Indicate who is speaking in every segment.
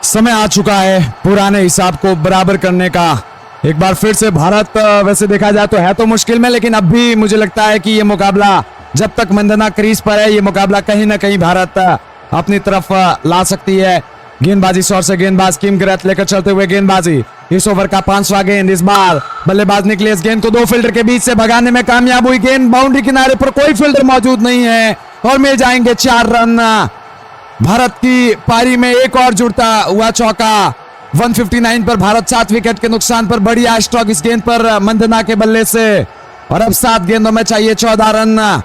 Speaker 1: समय आ चुका है पुराने हिसाब को बराबर करने का। एक बार फिर से भारत वैसे देखा जाए तो है तो मुश्किल में, लेकिन अब भी मुझे लगता है कि ये मुकाबला जब तक मंदना क्रीज पर है, ये मुकाबला कहीं ना कहीं भारत अपनी तरफ ला सकती है। गेंदबाजी शॉट से गेंदबाज किम ग्रेथ लेकर चलते हुए गेंदबाजी, इस ओवर का 5वां गेंद। इस बार बल्लेबाज निकले इस गेंद को 2 फील्डर के बीच से भगाने में कामयाब हुई। गेंद बाउंड्री किनारे पर कोई फील्डर मौजूद नहीं है और मिल जाएंगे 4 रन। भारत की पारी में एक और जुड़ता हुआ चौका। 159 पर भारत 7 विकेट के नुकसान पर बढ़िया स्ट्रोक इस गेंद पर मंदना के बल्ले से, और अब 7 गेंदों में चाहिए 14 रन।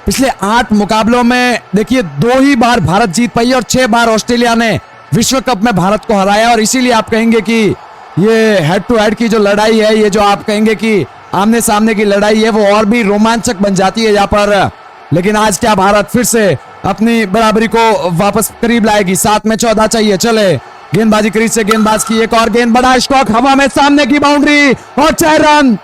Speaker 1: पिछले 8 मुकाबलों में देखिए 2 ही बार भारत जीत पाई और 6 बार ऑस्ट्रेलिया ने विश्व कप में भारत को हराया। और इसीलिए आप कहेंगे कि ये हेड टू हेड की जो लड़ाई है, ये जो आप कहेंगे कि आमने सामने की लड़ाई है, वो और भी रोमांचक बन जाती है यहाँ पर। लेकिन आज क्या भारत फिर से अपनी बराबरी को वापस करीब लाएगी। 7 में 14 चाहिए। चले गेंदबाजी क्रीज से गेंदबाज की एक और गेंद, बड़ा स्ट्रोक हवा में, सामने की बाउंड्री और 4 रन।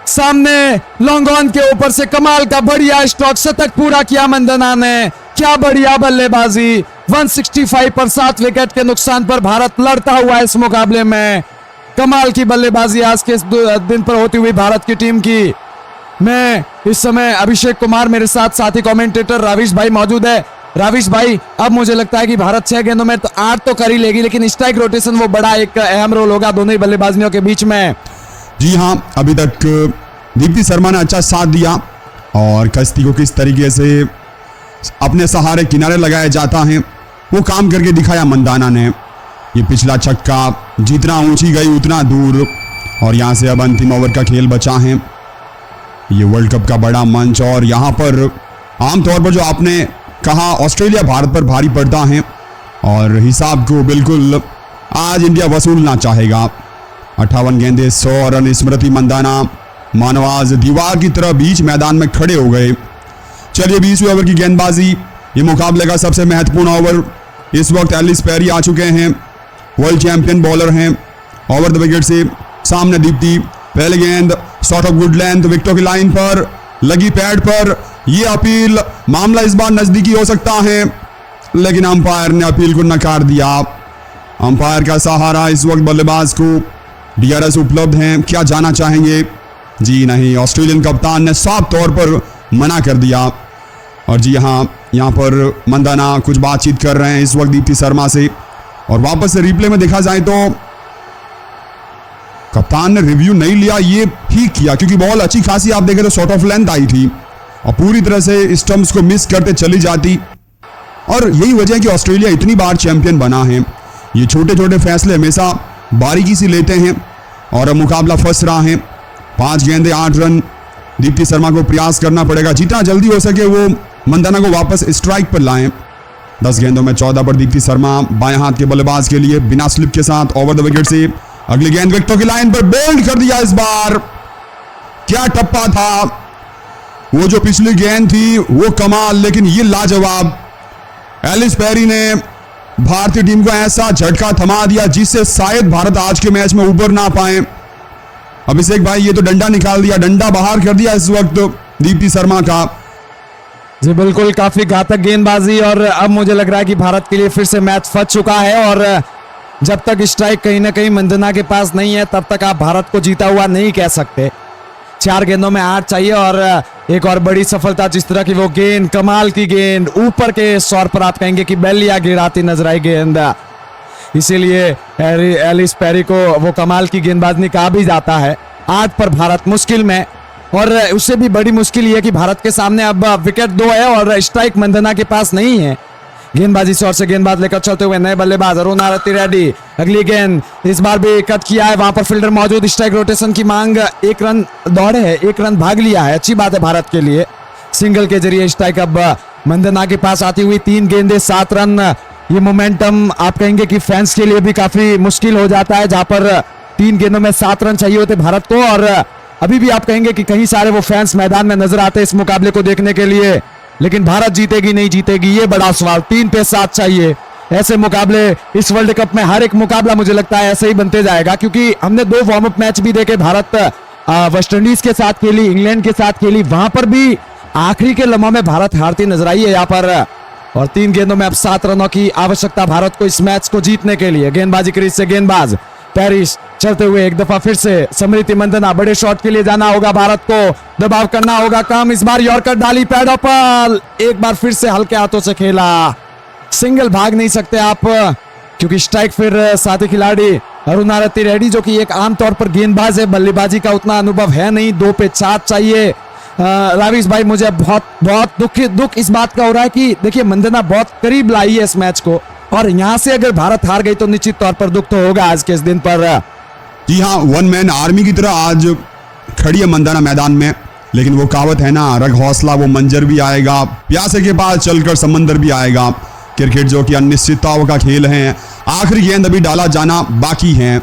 Speaker 1: सामने लॉन्ग ऑन के ऊपर से कमाल का बढ़िया स्ट्रोक, शतक पूरा किया मंदना ने। क्या बढ़िया बल्लेबाजी। 165 पर 7 विकेट के नुकसान पर भारत लड़ता हुआ इस मुकाबले में। कमाल की बल्लेबाजी आज के इस दिन पर होती हुई भारत की टीम की। मैं इस समय अभिषेक कुमार, मेरे साथ साथी कमेंटेटर राविश भाई मौजूद है। राविश भाई, अब मुझे लगता है कि भारत 6 गेंदों में तो 8 तो कर ही लेगी, लेकिन स्ट्राइक रोटेशन वो बड़ा एक अहम रोल होगा दोनों ही बल्लेबाजियों के बीच में।
Speaker 2: जी हाँ, अभी तक दीप्ति शर्मा ने अच्छा साथ दिया और कश्ती को किस तरीके से अपने सहारे किनारे लगाया जाता है वो काम करके दिखाया मंदाना ने। ये पिछला छक्का जितना ऊंची गई उतना दूर, और यहाँ से अब अंतिम ओवर का खेल बचा है। ये वर्ल्ड कप का बड़ा मंच, और यहाँ पर आमतौर पर जो आपने कहा ऑस्ट्रेलिया भारत पर भारी पड़ता है और हिसाब को बिल्कुल आज इंडिया वसूलना चाहेगा। 58 गेंदे 100 रन। स्मृति मंदाना मानवाज दीवार की तरह बीच मैदान में खड़े हो गए। चलिए 20वें ओवर की गेंदबाजी, ये मुकाबले का सबसे महत्वपूर्ण ओवर। इस वक्त एलिस पेरी आ चुके हैं, वर्ल्ड चैंपियन बॉलर हैं। ओवर द विकेट से सामने दीप्ति, पहले गेंद शॉट ऑफ गुड लेंथ, विकेटों की लाइन पर लगी पैड पर। यह अपील, मामला इस बार नजदीकी हो सकता है, लेकिन अंपायर ने अपील को नकार दिया। अंपायर का सहारा इस वक्त बल्लेबाज को डीआरएस उपलब्ध हैं। क्या जाना चाहेंगे? जी नहीं, ऑस्ट्रेलियन कप्तान ने साफ तौर पर मना कर दिया। और जी हाँ, यहाँ पर मंदाना कुछ बातचीत कर रहे हैं इस वक्त दीप्ति शर्मा से। और वापस से रिप्ले में देखा जाए तो कप्तान ने रिव्यू नहीं लिया, ये ठीक किया, क्योंकि बॉल अच्छी खासी आप देखें तो शॉर्ट ऑफ लेंथ आई थी और पूरी तरह से स्टंप्स को मिस करते चली जाती। और यही वजह है कि ऑस्ट्रेलिया इतनी बार चैंपियन बना है। ये छोटे छोटे फैसले हमेशा बारीकी से लेते हैं और अब मुकाबला फंस रहा है। 5 गेंदे 8 रन। दीप्ति शर्मा को प्रयास करना पड़ेगा जितना जल्दी हो सके वो मंदाना को वापस स्ट्राइक पर लाएं। 10 गेंदों में 14 पर दीप्ति शर्मा बाएं हाथ के बल्लेबाज के लिए बिना स्लिप के साथ ओवर द विकेट से अगली गेंद विकेटों की लाइन पर बोल्ड कर दिया। इस बार क्या टप्पा था, वो जो पिछली गेंद थी वो कमाल, लेकिन ये लाजवाब। एलिस पेरी ने भारतीय टीम को ऐसा झटका थमा दिया जिससे शायद भारत आज के मैच में उबर ना पाए। अभिषेक भाई, ये तो डंडा निकाल दिया, डंडा बाहर कर दिया इस वक्त दीप्ति शर्मा का।
Speaker 1: जी बिल्कुल, काफी घातक गेंदबाजी, और अब मुझे लग रहा है कि भारत के लिए फिर से मैच फंस चुका है। और जब तक स्ट्राइक कहीं ना कहीं मंदना के पास नहीं है तब तक आप भारत को जीता हुआ नहीं कह सकते। 4 गेंदों में 8 चाहिए, और एक और बड़ी सफलता जिस तरह की वो गेंद, कमाल की गेंद, ऊपर के स्वर पर आप कहेंगे कि बेलिया गिराती नजर आई गेंद। इसीलिए एलिस पेरी को वो कमाल की गेंदबाजी कहा भी जाता है। 8 पर भारत मुश्किल में, और उससे भी बड़ी मुश्किल ये है कि भारत के सामने अब विकेट 2 है और स्ट्राइक मंदना के पास नहीं है। गेंदबाजी शॉट से गेंदबाज लेकर चलते हुए नए बल्लेबाज अरुणा रति रेड्डी। अगली गेंद इस बार भी कट किया है, वहां पर फील्डर मौजूद। स्ट्राइक रोटेशन की मांग, 1 रन दौड़े है, 1 रन भाग लिया है, अच्छी बात है भारत के लिए। सिंगल के जरिए स्ट्राइक अब मंदना के पास आती हुई 3 गेंदे 7 रन। ये मोमेंटम आप कहेंगे कि फैंस के लिए भी काफी मुश्किल हो जाता है, जहां पर 3 गेंदों में 7 रन चाहिए होते भारत को। और अभी भी आप कहेंगे कि कहीं सारे वो फैंस मैदान में नजर आते हैं इस मुकाबले को देखने के लिए, लेकिन भारत जीतेगी नहीं जीतेगी ये बड़ा सवाल। 3 पे 7 चाहिए। ऐसे मुकाबले इस वर्ल्ड कप में हर एक मुकाबला मुझे लगता है ऐसे ही बनते जाएगा, क्योंकि हमने 2 वार्म अप मैच भी देखे। भारत वेस्ट इंडीज के साथ खेली, इंग्लैंड के साथ खेली, वहां पर भी आखिरी के लम्हों में भारत हारती नजर आई है। यहाँ पर और 3 गेंदों में अब 7 रनों की आवश्यकता भारत को इस मैच को जीतने के लिए। गेंदबाजी क्रीज से गेंदबाज पेरिस चलते हुए एक दफा फिर से स्मृति मंदना, बड़े शॉट के लिए जाना होगा भारत को, दबाव करना होगा कम। इस बार यॉर्कर डाली पैडों पर, एक बार फिर से हल्के हाथों से खेला। सिंगल भाग नहीं सकते आप क्योंकि स्ट्राइक फिर साथी खिलाड़ी अरुणा रति रेड्डी जो कि एक आमतौर पर गेंदबाज है, बल्लेबाजी का उतना अनुभव है नहीं, 2 पे 4 चाहिए। राविश भाई मुझे बहुत दुख इस बात का हो रहा है कि देखिए मंदना बहुत करीब लाई है इस मैच को, और यहां से अगर भारत हार गई तो निश्चित तौर पर दुख तो होगा आज के इस दिन पर।
Speaker 2: जी हाँ, वन मैन आर्मी की तरह आज खड़ी है मंदाना मैदान में, लेकिन वो कहावत है ना, रग हौसला वो मंजर भी आएगा, प्यासे के पास चलकर समंदर भी आएगा। क्रिकेट जो कि अनिश्चितताओं का खेल है, आखिरी गेंद अभी डाला जाना बाकी है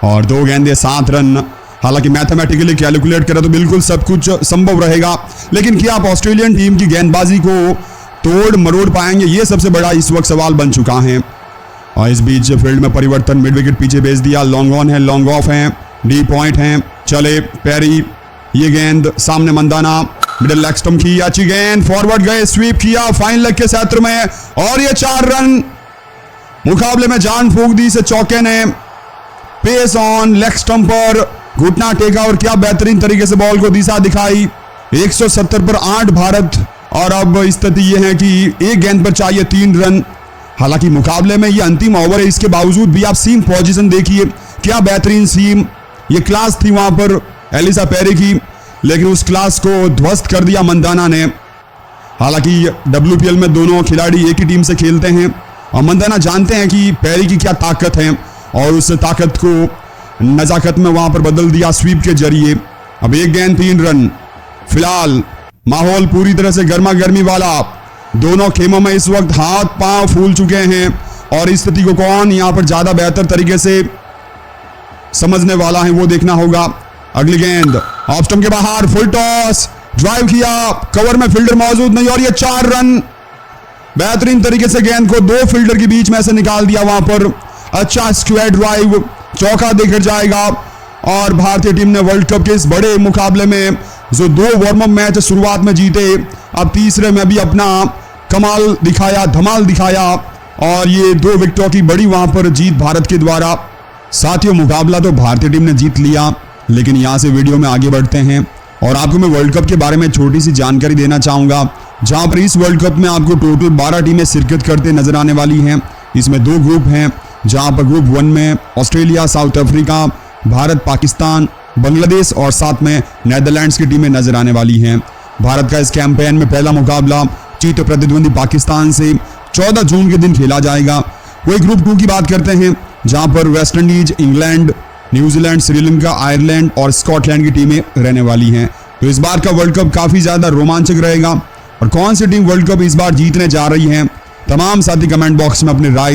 Speaker 2: और 2 गेंदे 7 रन। हालांकि मैथमेटिकली कैलकुलेट करें तो बिल्कुल सब कुछ संभव रहेगा, लेकिन क्या आप ऑस्ट्रेलियन टीम की गेंदबाजी को तोड़ मरोड़ पाएंगे, ये सबसे बड़ा इस वक्त सवाल बन चुका है। और इस बीच फील्ड में परिवर्तन, मिड विकेट पीछे भेज दिया, लॉन्ग ऑन है, लॉन्ग ऑफ है, डी पॉइंट है, चले पेरी, ये गेंद सामने मंदाना, मिडिल लेग स्टंप की अच्छी गेंद, फॉरवर्ड गए, स्वीप किया फाइन लेग के क्षेत्र में और ये 4 रन। मुकाबले में जान फूंक दी से चौके ने, पेस ऑन लेग स्टंप पर घुटना टेका और क्या बेहतरीन तरीके से बॉल को दिशा दिखाई। 170 पर 8 भारत, और अब स्थिति यह है कि एक गेंद पर चाहिए 3 रन। हालांकि मुकाबले में ये अंतिम ओवर है, इसके बावजूद भी आप सीम पोजीशन देखिए, क्या बेहतरीन सीम, ये क्लास थी वहां पर एलिसा पेरी की, लेकिन उस क्लास को ध्वस्त कर दिया मंदाना ने। हालांकि WPL में दोनों खिलाड़ी एक ही टीम से खेलते हैं और मंदाना जानते हैं कि पेरी की क्या ताकत है और उस ताकत को नजाकत में वहां पर बदल दिया स्वीप के जरिए। अब एक गेंद 3 रन। फिलहाल माहौल पूरी तरह से गर्मा गर्मी वाला, दोनों खेमों में इस वक्त हाथ पांव फूल चुके हैं और इस स्थिति को कौन यहां पर ज्यादा बेहतर तरीके से समझने वाला है वो देखना होगा। अगली गेंद ऑफ स्टंप के बाहर, फुल टॉस, ड्राइव किया, कवर में फील्डर मौजूद नहीं और ये 4 रन। बेहतरीन तरीके से गेंद को 2 फील्डर के बीच में से निकाल दिया वहां पर, अच्छा स्क्वायर ड्राइव, चौका देकर जाएगा। और भारतीय टीम ने वर्ल्ड कप के इस बड़े मुकाबले में जो 2 वार्म अप मैच शुरुआत में जीते, अब तीसरे में भी अपना कमाल दिखाया, धमाल दिखाया और ये 2 विकेटों की बड़ी वहां पर जीत भारत के द्वारा। साथियों, मुकाबला तो भारतीय टीम ने जीत लिया, लेकिन यहां से वीडियो में आगे बढ़ते हैं और आपको मैं वर्ल्ड कप के बारे में छोटी सी जानकारी देना चाहूंगा, जहां पर इस वर्ल्ड कप में आपको टोटल 12 टीमें शिरकत करते नजर आने वाली हैं। इसमें 2 ग्रुप हैं, जहां पर ग्रुप 1 में Australia, south Africa, Bharat, Pakistan, Bangladesh और साथ में नेदरलैंड्स की टीमें नजर आने वाली हैं। भारत का इस कैंपेन में पहला मुकाबला चीत प्रतिद्वंदी पाकिस्तान से 14 जून के दिन खेला जाएगा। वही ग्रुप 2 की बात करते हैं, जहां पर West Indies, England, New Zealand, Sri Lanka, Ireland और स्कॉटलैंड की टीमें रहने वाली हैं। तो इस बार का वर्ल्ड कप काफी ज्यादा रोमांचक रहेगा और कौन सी टीम वर्ल्ड कप इस बार जीतने जा रही है, तमाम साथी कमेंट बॉक्स में अपनी राय